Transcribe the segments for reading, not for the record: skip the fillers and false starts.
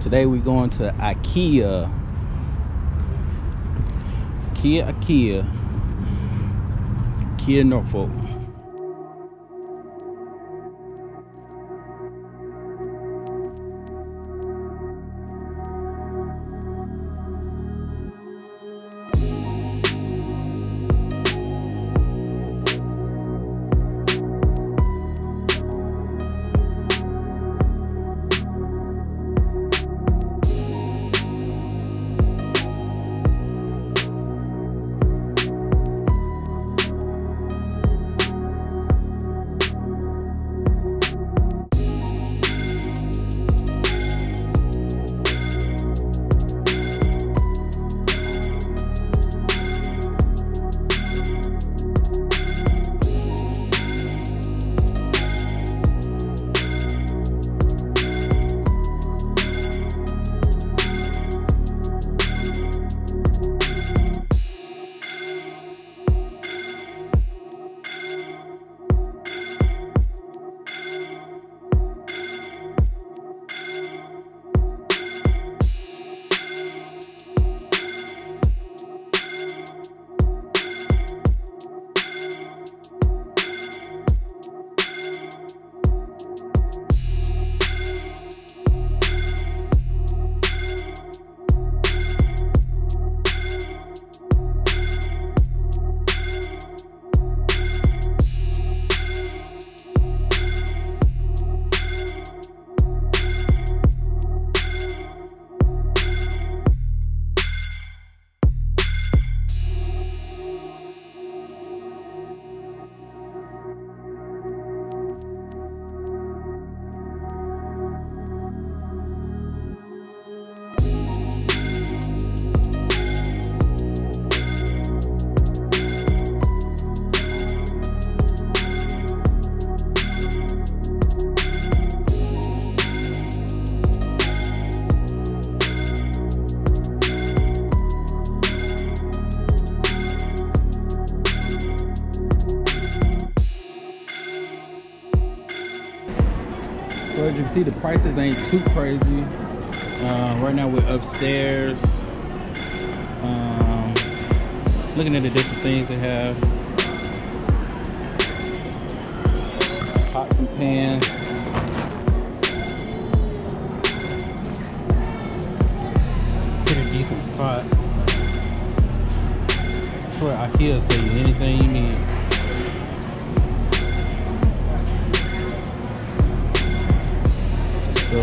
Today we going to Ikea. Ikea, Norfolk. So as you can see, the prices ain't too crazy. Right now we're upstairs, looking at the different things they have. Pots and pans. Pretty decent pot. I swear Ikea sell you anything you need. So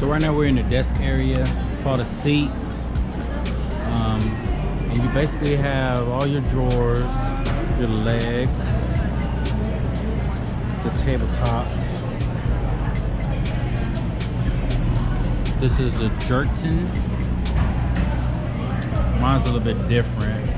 So right now we're in the desk area for the seats. And you basically have all your drawers, your legs, the tabletop. This is the Jerton. Mine's a little bit different.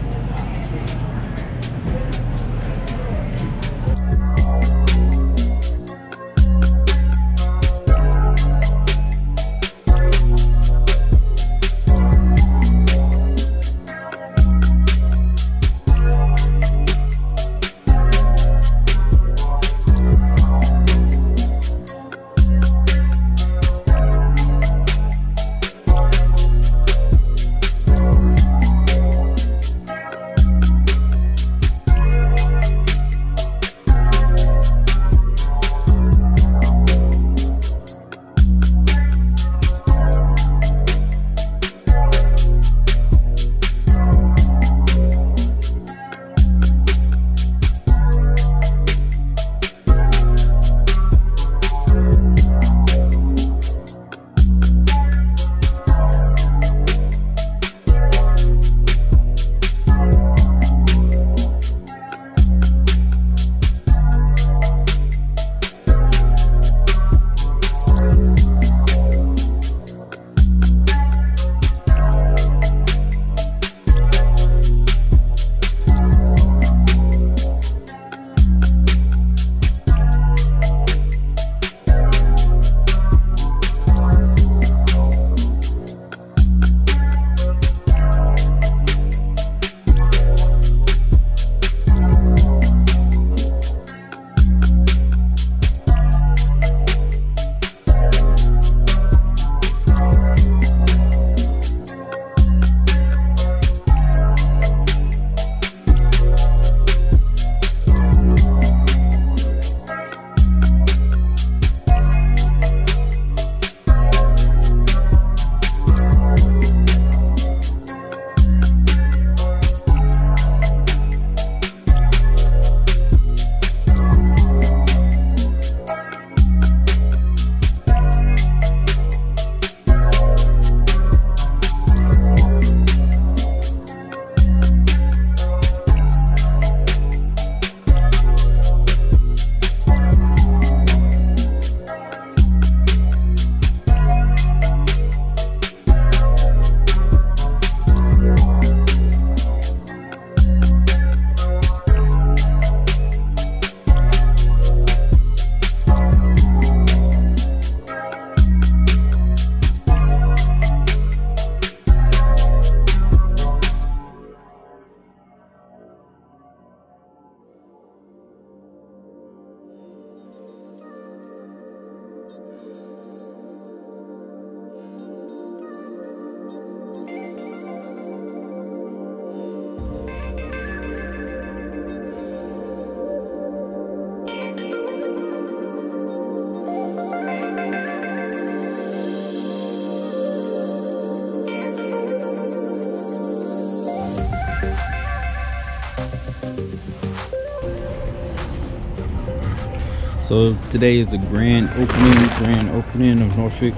So today is the grand opening of Norfolk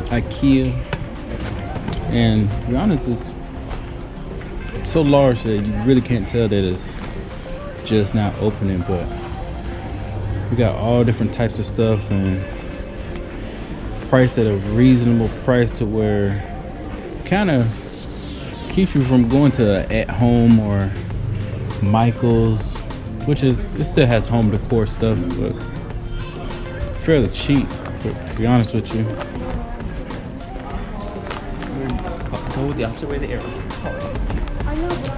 Ikea, and to be honest, it's so large that you really can't tell that it's just not opening. But we got all different types of stuff and priced at a reasonable price to where kind of keeps you from going to At Home or Michael's, which is, it still has home decor stuff, but fairly cheap, to be honest with you. Go the opposite way of the arrow. I know.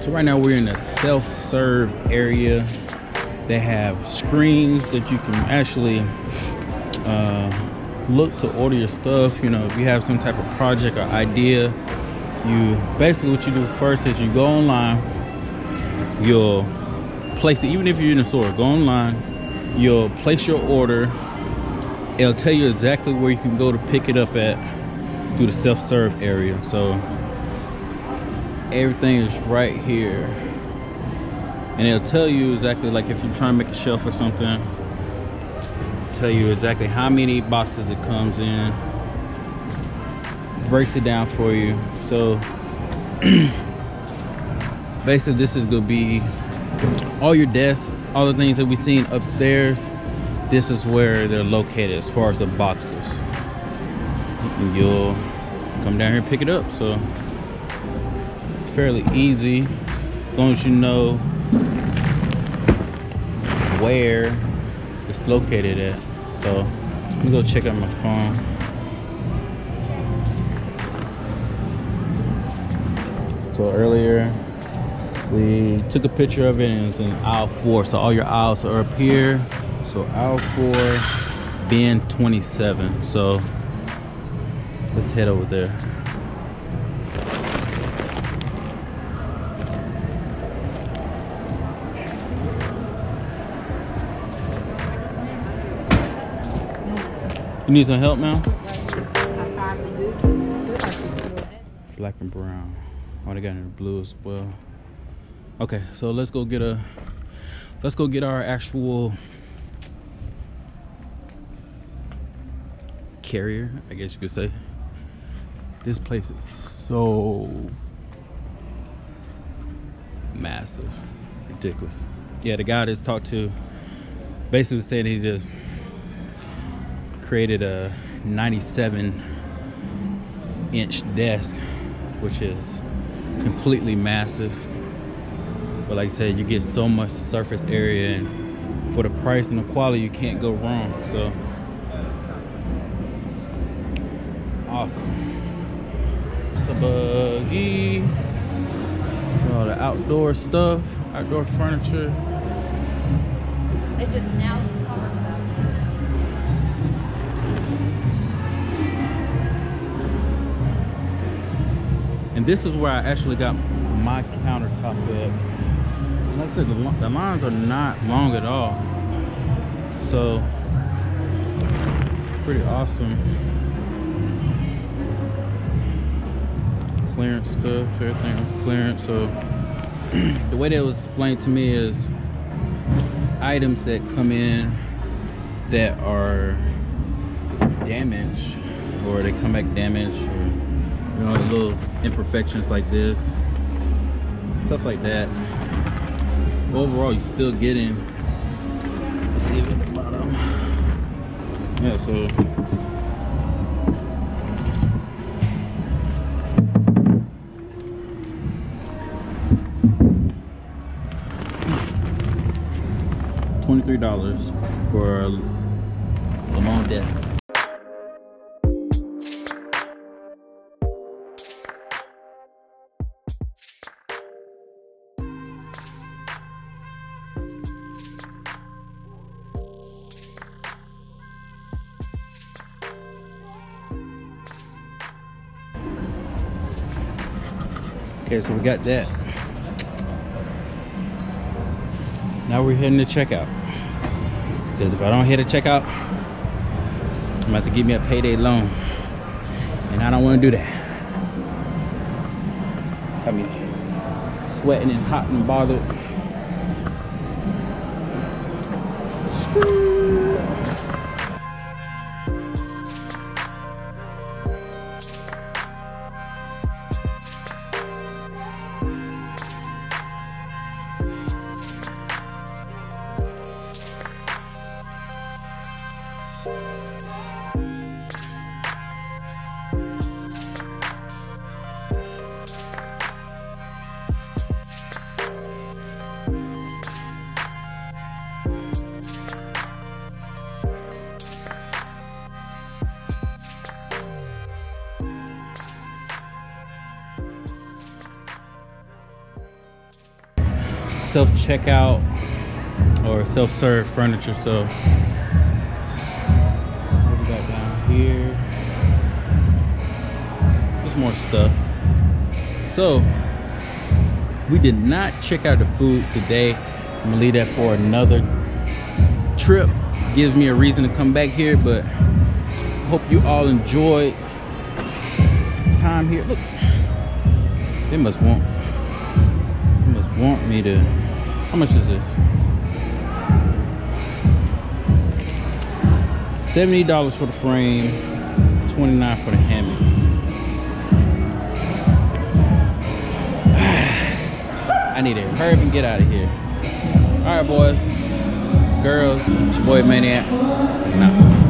So right now we're in a self-serve area. They have screens that you can actually look to order your stuff. You know, if you have some type of project or idea, you basically what you do first is you go online, you'll place it. Even if you're in the store, go online, you'll place your order. It'll tell you exactly where you can go to pick it up at through the self-serve area. So everything is right here, and it'll tell you exactly, like if you're trying to make a shelf or something, tell you exactly how many boxes it comes in, breaks it down for you. So basically this is gonna be all your desks, all the things that we've seen upstairs. This is where they're located as far as the boxes, and you'll come down here and pick it up. So fairly easy as long as you know where it's located at. So let me go check out my phone. So earlier we took a picture of it and it's in aisle 4. So all your aisles are up here. So aisle 4, bin 27. So let's head over there. You need some help, man? Black and brown. Oh, they got it in blue as well. Okay, so let's go get our actual carrier, I guess you could say. This place is so massive, ridiculous. Yeah, the guy I just talked to basically was saying he just created a 97-inch desk, which is completely massive. But like I said, you get so much surface area, and for the price and the quality, you can't go wrong. So awesome. It's a buggy. So all the outdoor stuff, outdoor furniture. It's just now's the summer stuff. And this is where I actually got my countertop at. Like I said, the lines are not long at all. So, pretty awesome. Clearance stuff, everything on clearance. So, the way that was explained to me is items that come in that are damaged, or they come back damaged, or you know, little imperfections like this, stuff like that. Overall, you're still getting, let's see it at the bottom. Yeah, so $23 for a long desk. Okay, so we got that. Now we're heading to checkout. Because if I don't hit a checkout, I'm about to get me a payday loan. And I don't want to do that. Got me sweating and hot and bothered. Self-checkout or self-serve furniture. So what we got down here? Just more stuff. So we did not check out the food today. I'm gonna leave that for another trip. Gives me a reason to come back here, but I hope you all enjoyed time here. Look, they must want me to. How much is this? $70 for the frame, $29 for the hammock. I need to hurry up and get out of here. All right, boys, girls, it's your boy Maniac. Nah.